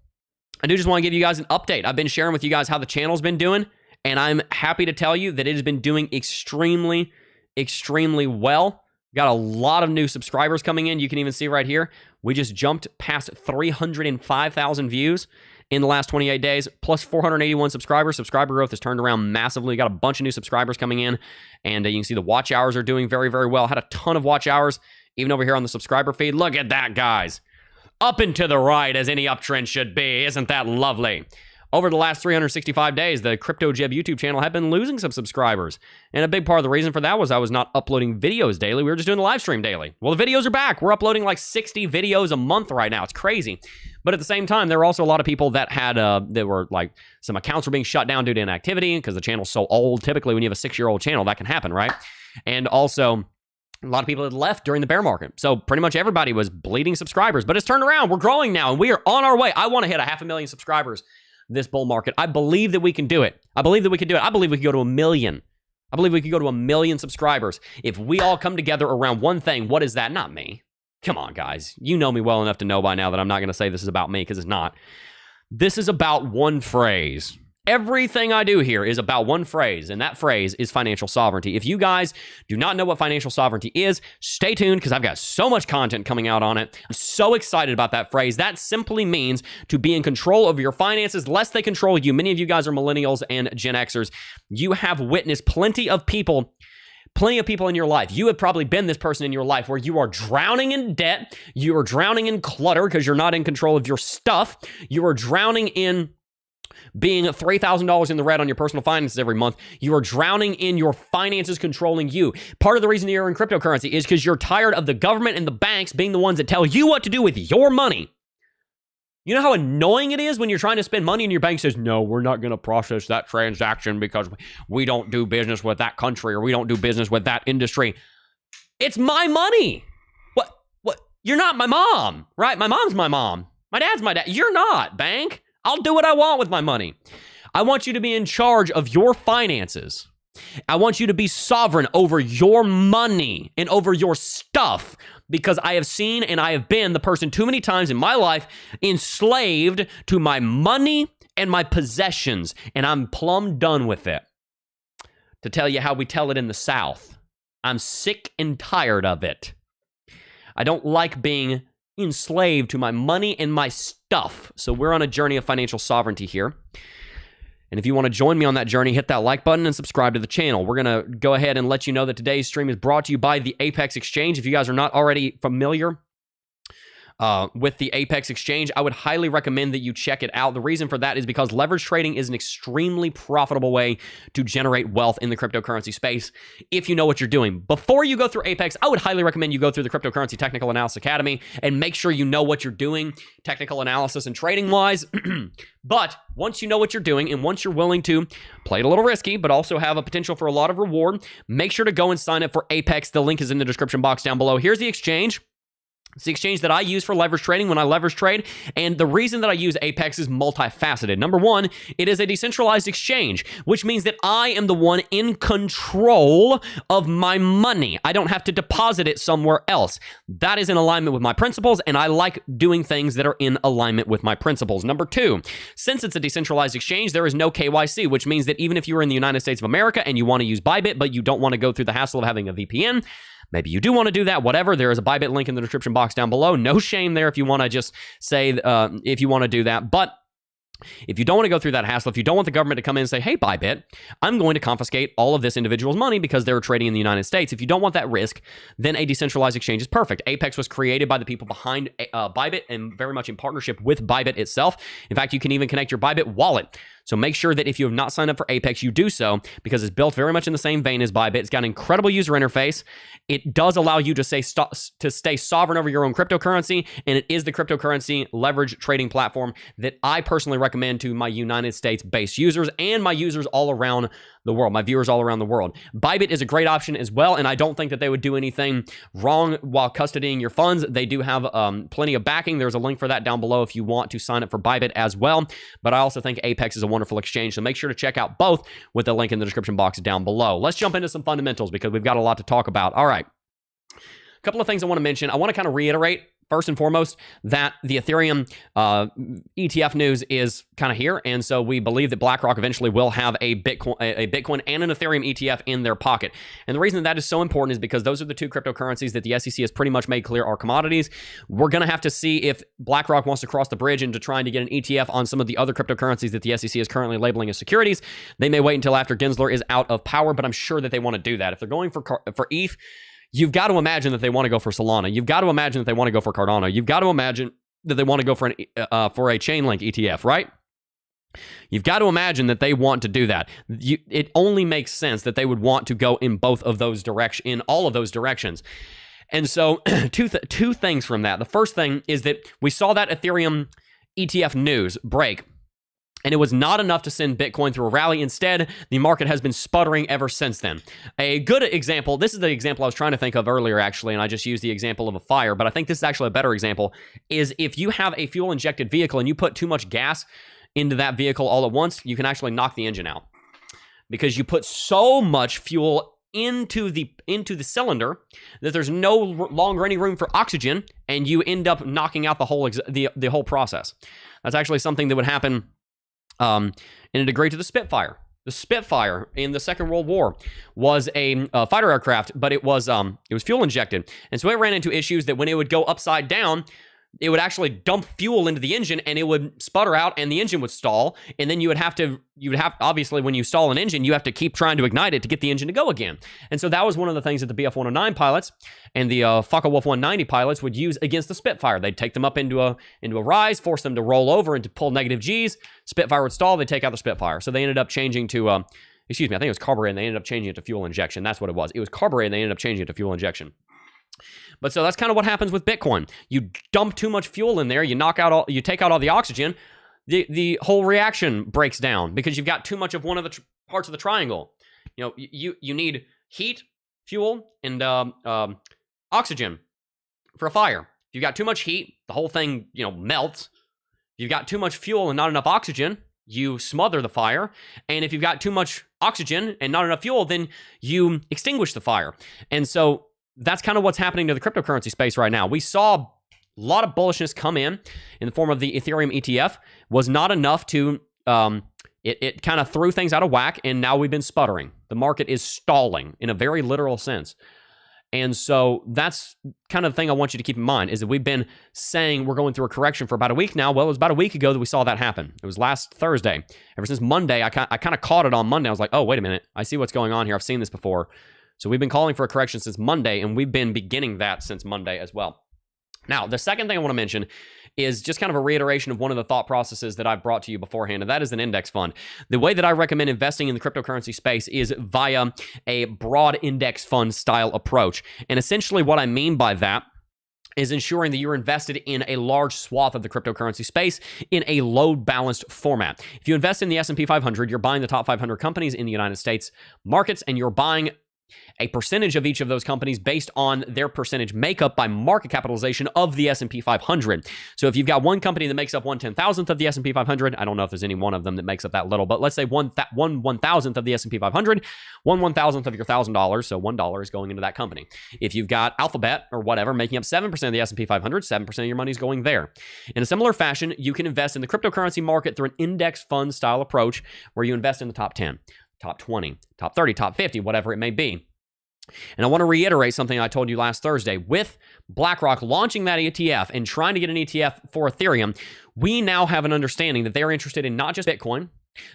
I do just want to give you guys an update. I've been sharing with you guys how the channel's been doing, and I'm happy to tell you that it has been doing extremely, extremely well. Got a lot of new subscribers coming in. You can even see right here, we just jumped past 305,000 views in the last 28 days, plus 481 subscribers. Subscriber growth has turned around massively. Got a bunch of new subscribers coming in, and you can see the watch hours are doing very, very well. Had a ton of watch hours Even over here on the subscriber feed, look at that, guys. Up and to the right, as any uptrend should be. Isn't that lovely? Over the last 365 days, the Crypto Jeb YouTube channel had been losing some subscribers. And a big part of the reason for that was I was not uploading videos daily. We were just doing the live stream daily. Well, the videos are back. We're uploading like 60 videos a month right now. It's crazy. But at the same time, there were also a lot of people that had, that were like, some accounts were being shut down due to inactivity because the channel's so old. Typically, when you have a 6-year-old channel, that can happen, right? And also, a lot of people had left during the bear market. So pretty much everybody was bleeding subscribers. But it's turned around. We're growing now, and we are on our way. I want to hit 500,000 subscribers this bull market. I believe that we can do it. I believe that we can do it. I believe we can go to 1 million. I believe we could go to 1 million subscribers if we all come together around one thing. What is that? Not me. Come on, guys. You know me well enough to know by now that I'm not going to say this is about me, because it's not. This is about one phrase. Everything I do here is about one phrase, and that phrase is financial sovereignty. If you guys do not know what financial sovereignty is, stay tuned, because I've got so much content coming out on it. I'm so excited about that phrase. That simply means to be in control of your finances, lest they control you. Many of you guys are millennials and Gen Xers. You have witnessed plenty of people in your life. You have probably been this person in your life where you are drowning in debt. You are drowning in clutter because you're not in control of your stuff. You are drowning in being $3,000 in the red on your personal finances every month. You are drowning in your finances controlling you. Part of the reason you're in cryptocurrency is because you're tired of the government and the banks being the ones that tell you what to do with your money. You know how annoying it is when you're trying to spend money and your bank says, no, we're not going to process that transaction because we don't do business with that country, or we don't do business with that industry. It's my money. What? You're not my mom, right? My mom's my mom. My dad's my dad. You're not, bank. I'll do what I want with my money. I want you to be in charge of your finances. I want you to be sovereign over your money and over your stuff, because I have seen and I have been the person too many times in my life enslaved to my money and my possessions, and I'm plumb done with it. To tell you how we tell it in the South, I'm sick and tired of it. I don't like being enslaved to my money and my stuff. So we're on a journey of financial sovereignty here. And if you want to join me on that journey, hit that like button and subscribe to the channel. We're going to go ahead and let you know that today's stream is brought to you by the Apex Exchange. If you guys are not already familiar with the Apex Exchange, I would highly recommend that you check it out. The reason for that is because leverage trading is an extremely profitable way to generate wealth in the cryptocurrency space if you know what you're doing. Before you go through Apex, I would highly recommend you go through the Cryptocurrency Technical Analysis Academy and make sure you know what you're doing, technical analysis and trading wise. But once you know what you're doing, and once you're willing to play it a little risky, but also have a potential for a lot of reward, make sure to go and sign up for Apex. The link is in the description box down below. Here's the exchange. It's the exchange that I use for leverage trading when I leverage trade. And the reason that I use Apex is multifaceted. Number one, it is a decentralized exchange, which means that I am the one in control of my money. I don't have to deposit it somewhere else. That is in alignment with my principles, and I like doing things that are in alignment with my principles. Number two, since it's a decentralized exchange, there is no KYC, which means that even if you are in the United States of America and you want to use Bybit, but you don't want to go through the hassle of having a VPN, maybe you do want to do that, whatever. There is a Bybit link in the description box down below. No shame there if you want to just say, if you want to do that. But if you don't want to go through that hassle, if you don't want the government to come in and say, hey, Bybit, I'm going to confiscate all of this individual's money because they're trading in the United States. If you don't want that risk, then a decentralized exchange is perfect. Apex was created by the people behind Bybit and very much in partnership with Bybit itself. In fact, you can even connect your Bybit wallet. So make sure that if you have not signed up for Apex, you do so, because it's built very much in the same vein as Bybit. It's got an incredible user interface. It does allow you to stay sovereign over your own cryptocurrency, and it is the cryptocurrency leverage trading platform that I personally recommend to my United States-based users and my users all around the world, my viewers all around the world. Bybit is a great option as well, and I don't think that they would do anything wrong while custodying your funds. They do have plenty of backing. There's a link for that down below if you want to sign up for Bybit as well. But I also think Apex is a wonderful exchange, so make sure to check out both with the link in the description box down below. Let's jump into some fundamentals because we've got a lot to talk about. All right. A couple of things I want to mention. I want to kind of reiterate first and foremost that the Ethereum ETF news is kind of here, and so we believe that BlackRock eventually will have a Bitcoin and an Ethereum ETF in their pocket. And the reason that is so important is because those are the two cryptocurrencies that the SEC has pretty much made clear are commodities. We're going to have to see if BlackRock wants to cross the bridge into trying to get an ETF on some of the other cryptocurrencies that the SEC is currently labeling as securities. They may wait until after Gensler is out of power, but I'm sure that they want to do that. If they're going for ETH, you've got to imagine that they want to go for Solana. You've got to imagine that they want to go for Cardano. You've got to imagine that they want to go for a Chainlink ETF, right? You've got to imagine that they want to do that. It only makes sense that they would want to go in both of those directions, in all of those directions. And so two things from that. The first thing is that we saw that Ethereum ETF news break, and it was not enough to send Bitcoin through a rally. Instead, the market has been sputtering ever since then. A good example, this is the example I was trying to think of earlier, actually, and I just used the example of a fire, but I think this is actually a better example, is if you have a fuel-injected vehicle and you put too much gas into that vehicle all at once, you can actually knock the engine out. Because you put so much fuel into the cylinder that there's no longer any room for oxygen, and you end up knocking out the whole process. That's actually something that would happen in a degree to the Spitfire. The Spitfire in the Second World War was a fighter aircraft, but it was fuel injected, and so it ran into issues that when it would go upside down, it would actually dump fuel into the engine and it would sputter out and the engine would stall. And then you would have, obviously, when you stall an engine, you have to keep trying to ignite it to get the engine to go again. And so that was one of the things that the BF-109 pilots and the Focke-Wulf 190 pilots would use against the Spitfire. They'd take them up into a rise, force them to roll over and to pull negative Gs. Spitfire would stall, they'd take out the Spitfire. So they ended up changing to, excuse me, I think it was carburetor, and they ended up changing it to fuel injection. That's what it was. It was carburetor, and they ended up changing it to fuel injection. But so that's kind of what happens with Bitcoin. You dump too much fuel in there, you take out all the oxygen, the whole reaction breaks down because you've got too much of one of the parts of the triangle. You know, you need heat, fuel, and oxygen for a fire. If you've got too much heat, the whole thing, melts. If you've got too much fuel and not enough oxygen, you smother the fire. And if you've got too much oxygen and not enough fuel, then you extinguish the fire. And so that's kind of what's happening to the cryptocurrency space right now. We saw a lot of bullishness come in the form of the Ethereum ETF. Was not enough to, it kind of threw things out of whack, and now we've been sputtering. The market is stalling in a very literal sense. And so that's kind of the thing I want you to keep in mind, is that we've been saying we're going through a correction for about a week now. Well, it was about a week ago that we saw that happen. It was last Thursday. Ever since Monday, I kind of caught it on Monday. I was like, oh, wait a minute. I see what's going on here. I've seen this before. So we've been calling for a correction since Monday, and we've been beginning that since Monday as well. Now, the second thing I want to mention is just kind of a reiteration of one of the thought processes that I've brought to you beforehand, and that is an index fund. The way that I recommend investing in the cryptocurrency space is via a broad index fund style approach. And essentially what I mean by that is ensuring that you're invested in a large swath of the cryptocurrency space in a load-balanced format. If you invest in the S&P 500, you're buying the top 500 companies in the United States markets, and you're buying a percentage of each of those companies based on their percentage makeup by market capitalization of the S&P 500. So if you've got one company that makes up 1/10,000th of the S&P 500, I don't know if there's any one of them that makes up that little, but let's say one 1,000th of the S&P 500, 1/1,000th of your $1,000, so $1 is going into that company. If you've got Alphabet or whatever making up 7% of the S&P 500, 7% of your money is going there. In a similar fashion, you can invest in the cryptocurrency market through an index fund style approach where you invest in the top 10. Top 20, top 30, top 50, whatever it may be. And I want to reiterate something I told you last Thursday. With BlackRock launching that ETF and trying to get an ETF for Ethereum, we now have an understanding that they're interested in not just Bitcoin,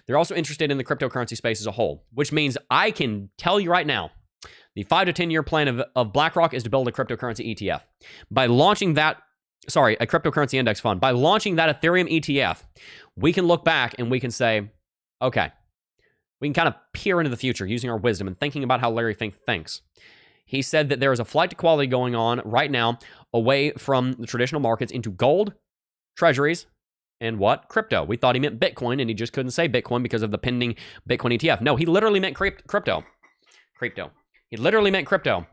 they're also interested in the cryptocurrency space as a whole, which means I can tell you right now, the 5 to 10 year plan of BlackRock is to build a cryptocurrency ETF. By launching that, a cryptocurrency index fund, by launching that Ethereum ETF, we can look back and we can say, okay, we can kind of peer into the future using our wisdom and thinking about how Larry Fink thinks. He said that there is a flight to quality going on right now away from the traditional markets into gold, treasuries, and what? Crypto. We thought he meant Bitcoin, and he just couldn't say Bitcoin because of the pending Bitcoin ETF. No, he literally meant crypto. He literally meant crypto.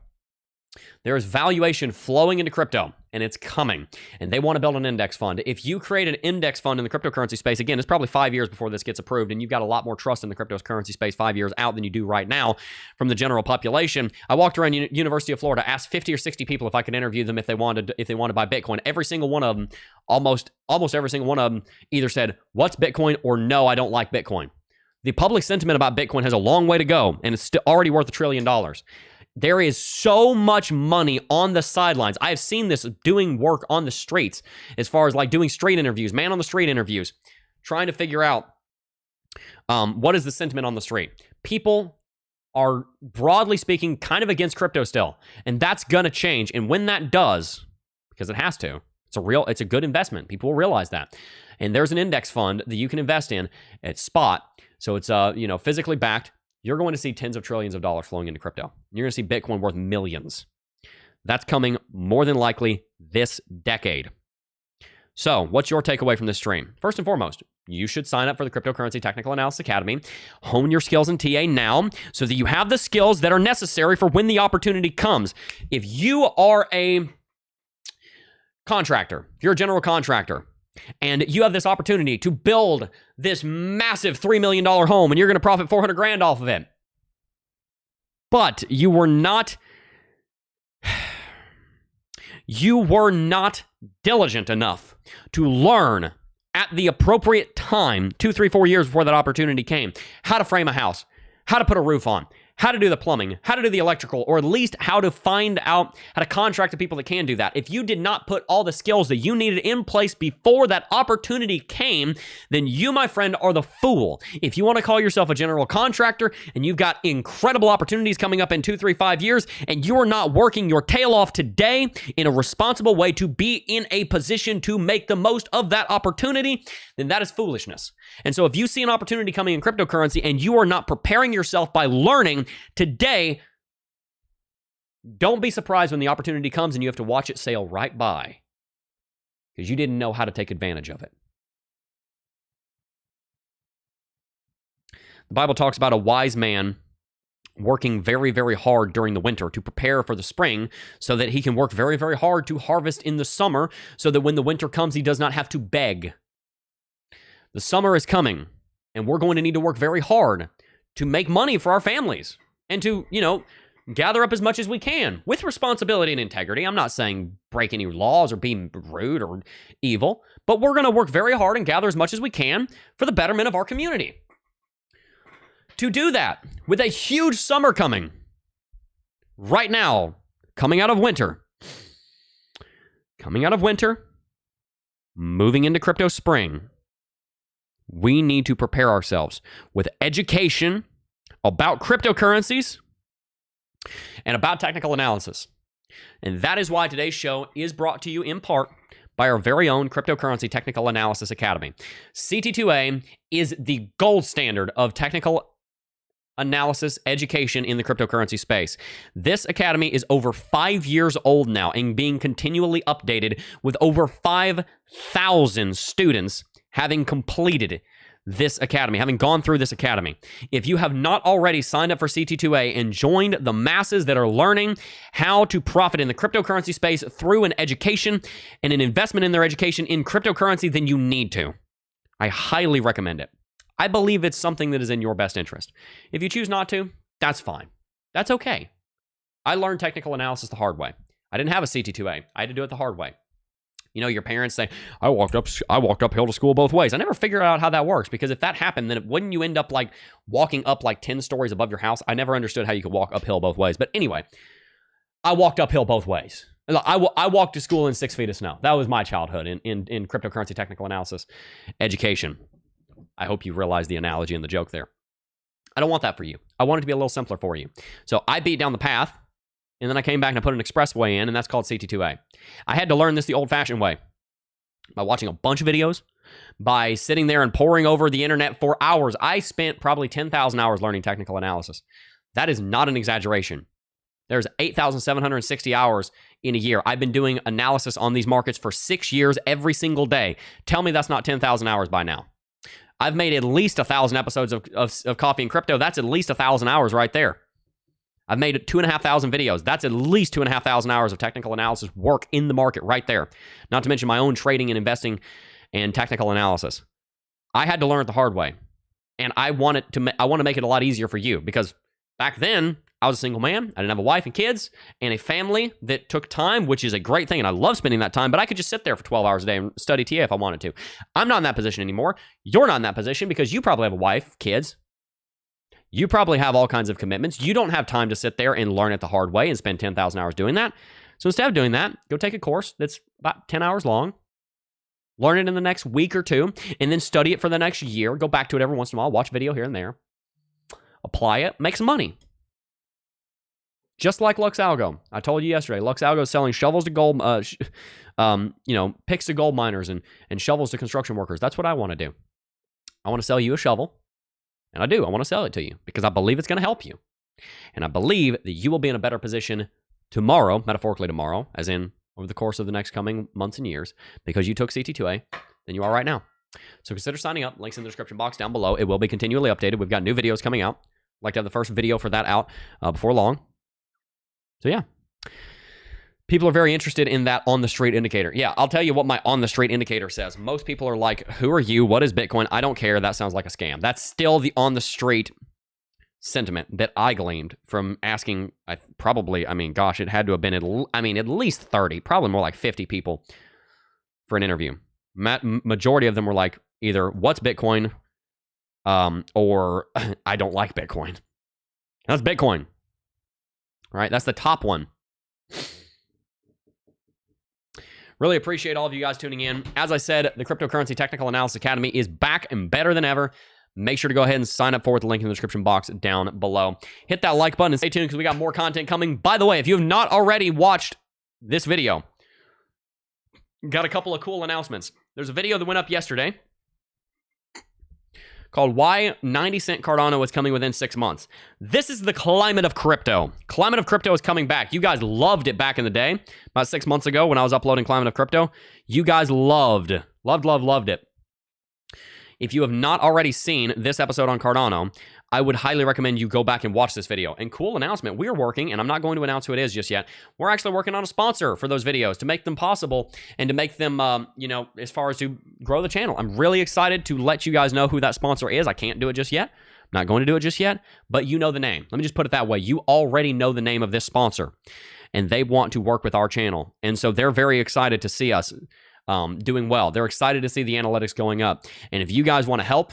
There is valuation flowing into crypto, and it's coming. And they want to build an index fund. If you create an index fund in the cryptocurrency space, again, it's probably 5 years before this gets approved, and you've got a lot more trust in the cryptocurrency space 5 years out than you do right now from the general population. I walked around University of Florida, asked 50 or 60 people if I could interview them if they wanted to buy Bitcoin. Every single one of them, almost every single one of them, either said, "What's Bitcoin?" or "No, I don't like Bitcoin." The public sentiment about Bitcoin has a long way to go, and it's still already worth $1 trillion. There is so much money on the sidelines. I have seen this doing work on the streets, as far as like doing street interviews, man on the street interviews, trying to figure out what is the sentiment on the street. People are, broadly speaking, kind of against crypto still. And that's going to change. And when that does, because it has to, it's a good investment. People will realize that. And there's an index fund that you can invest in at spot. So it's physically backed. You're going to see tens of trillions of dollars flowing into crypto. You're going to see Bitcoin worth millions. That's coming more than likely this decade. So what's your takeaway from this stream? First and foremost, you should sign up for the Cryptocurrency Technical Analysis Academy. Hone your skills in TA now so that you have the skills that are necessary for when the opportunity comes. If you are a contractor, if you're a general contractor, and you have this opportunity to build this massive $3 million home and you're going to profit 400 grand off of it, but you were not diligent enough to learn at the appropriate time, 2, 3, 4 years before that opportunity came, how to frame a house, how to put a roof on, how to do the plumbing, how to do the electrical, or at least how to find out how to contract the people that can do that. If you did not put all the skills that you needed in place before that opportunity came, then you, my friend, are the fool. If you want to call yourself a general contractor and you've got incredible opportunities coming up in 2, 3, 5 years, and you are not working your tail off today in a responsible way to be in a position to make the most of that opportunity, then that is foolishness. And so if you see an opportunity coming in cryptocurrency and you are not preparing yourself by learning today, don't be surprised when the opportunity comes and you have to watch it sail right by because you didn't know how to take advantage of it. The Bible talks about a wise man working very, very hard during the winter to prepare for the spring so that he can work very, very hard to harvest in the summer so that when the winter comes, he does not have to beg. The summer is coming, and we're going to need to work very hard to make money for our families and to, gather up as much as we can with responsibility and integrity. I'm not saying break any laws or be rude or evil, but we're going to work very hard and gather as much as we can for the betterment of our community. To do that, with a huge summer coming right now, coming out of winter, moving into crypto spring, we need to prepare ourselves with education about cryptocurrencies and about technical analysis. And that is why today's show is brought to you in part by our very own Cryptocurrency Technical Analysis Academy. CT2A is the gold standard of technical analysis education in the cryptocurrency space. This academy is over 5 years old now and being continually updated with over 5,000 students having completed this academy, having gone through this academy. If you have not already signed up for CT2A and joined the masses that are learning how to profit in the cryptocurrency space through an education and an investment in their education in cryptocurrency, then you need to. I highly recommend it. I believe it's something that is in your best interest. If you choose not to, that's fine. That's okay. I learned technical analysis the hard way. I didn't have a CT2A. I had to do it the hard way. Your parents say, I walked uphill to school both ways. I never figured out how that works, because if that happened, then wouldn't you end up like walking up like 10 stories above your house? I never understood how you could walk uphill both ways. But anyway, I walked uphill both ways. I walked to school in 6 feet of snow. That was my childhood in cryptocurrency technical analysis education. I hope you realize the analogy and the joke there. I don't want that for you. I want it to be a little simpler for you. So I beat down the path, and then I came back and I put an expressway in, and that's called CT2A. I had to learn this the old-fashioned way, by watching a bunch of videos, by sitting there and poring over the internet for hours. I spent probably 10,000 hours learning technical analysis. That is not an exaggeration. There's 8,760 hours in a year. I've been doing analysis on these markets for 6 years every single day. Tell me that's not 10,000 hours by now. I've made at least 1,000 episodes of Coffee and Crypto. That's at least 1,000 hours right there. I've made 2,500 videos. That's at least 2,500 hours of technical analysis work in the market right there. Not to mention my own trading and investing and technical analysis. I had to learn it the hard way. And I want to make it a lot easier for you, because back then I was a single man. I didn't have a wife and kids and a family that took time, which is a great thing. And I love spending that time, but I could just sit there for 12 hours a day and study TA if I wanted to. I'm not in that position anymore. You're not in that position because you probably have a wife, kids. You probably have all kinds of commitments. You don't have time to sit there and learn it the hard way and spend 10,000 hours doing that. So instead of doing that, go take a course that's about 10 hours long. Learn it in the next week or two, and then study it for the next year. Go back to it every once in a while. Watch a video here and there. Apply it. Make some money. Just like Lux Algo. I told you yesterday, Lux Algo is selling shovels to gold, picks to gold miners and shovels to construction workers. That's what I want to do. I want to sell you a shovel. And I do. I want to sell it to you because I believe it's going to help you. And I believe that you will be in a better position tomorrow, metaphorically tomorrow, as in over the course of the next coming months and years, because you took CT2A than you are right now. So consider signing up. Links in the description box down below. It will be continually updated. We've got new videos coming out. I'd like to have the first video for that out before long. So yeah. People are very interested in that on-the-street indicator. Yeah, I'll tell you what my on-the-street indicator says. Most people are like, who are you? What is Bitcoin? I don't care. That sounds like a scam. That's still the on-the-street sentiment that I gleaned from asking, probably, gosh, it had to have been, at least 30, probably more like 50 people for an interview. Majority of them were like, either, what's Bitcoin? Or, I don't like Bitcoin. That's Bitcoin. Right? That's the top one. Really appreciate all of you guys tuning in. As I said, the Cryptocurrency Technical Analysis Academy is back and better than ever. Make sure to go ahead and sign up for it. The link in the description box down below. Hit that like button and stay tuned because we got more content coming. By the way, if you have not already watched this video, got a couple of cool announcements. There's a video that went up yesterday called Why 90-cent Cardano is Coming Within 6 Months. This is the climate of crypto. Climate of crypto is coming back. You guys loved it back in the day, about 6 months ago when I was uploading Climate of Crypto. You guys loved it. If you have not already seen this episode on Cardano, I would highly recommend you go back and watch this video. And cool announcement, we are working, and I'm not going to announce who it is just yet. We're actually working on a sponsor for those videos to make them possible and to make them, as far as to grow the channel. I'm really excited to let you guys know who that sponsor is. I can't do it just yet. I'm not going to do it just yet, but you know the name. Let me just put it that way. You already know the name of this sponsor, and they want to work with our channel. And so they're very excited to see us doing well. They're excited to see the analytics going up. And if you guys want to help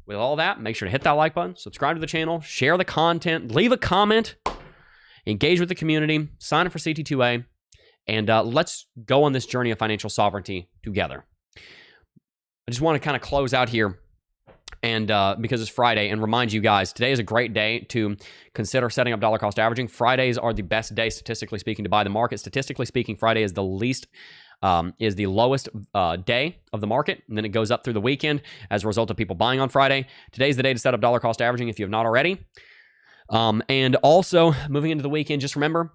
with all that, make sure to hit that like button, subscribe to the channel, share the content, leave a comment, engage with the community, sign up for CT2A, and let's go on this journey of financial sovereignty together. I just want to kind of close out here, and because it's Friday, and remind you guys, today is a great day to consider setting up dollar cost averaging. Fridays are the best day, statistically speaking, to buy the market. Statistically speaking, Friday is the lowest day of the market, and then it goes up through the weekend as a result of people buying on Friday. Today's the day to set up dollar cost averaging if you have not already. And also, moving into the weekend, just remember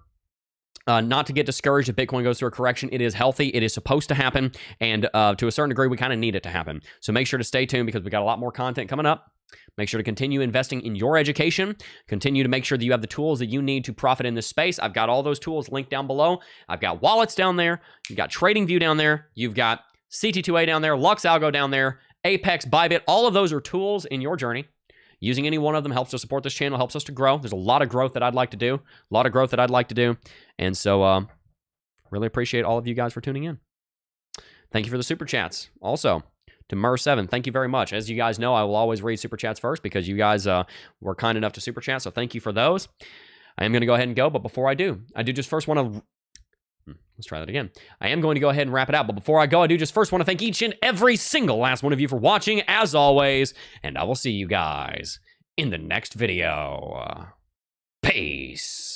not to get discouraged if Bitcoin goes through a correction. It is healthy. It is supposed to happen, and to a certain degree, we kind of need it to happen. So make sure to stay tuned because we got a lot more content coming up. Make sure to continue investing in your education. Continue to make sure that you have the tools that you need to profit in this space. I've got all those tools linked down below. I've got wallets down there. You've got TradingView down there. You've got CT2A down there, Lux Algo down there, Apex, Bybit. All of those are tools in your journey. Using any one of them helps to support this channel, helps us to grow. There's a lot of growth that I'd like to do. And so really appreciate all of you guys for tuning in. Thank you for the super chats. Also, to Mer7, thank you very much. As you guys know, I will always read super chats first because you guys were kind enough to super chat, so thank you for those. I am going to go ahead and go, but before I do just first want to... Let's try that again. I am going to go ahead and wrap it out, but before I go, I do just first want to thank each and every single last one of you for watching, as always, and I will see you guys in the next video. Peace.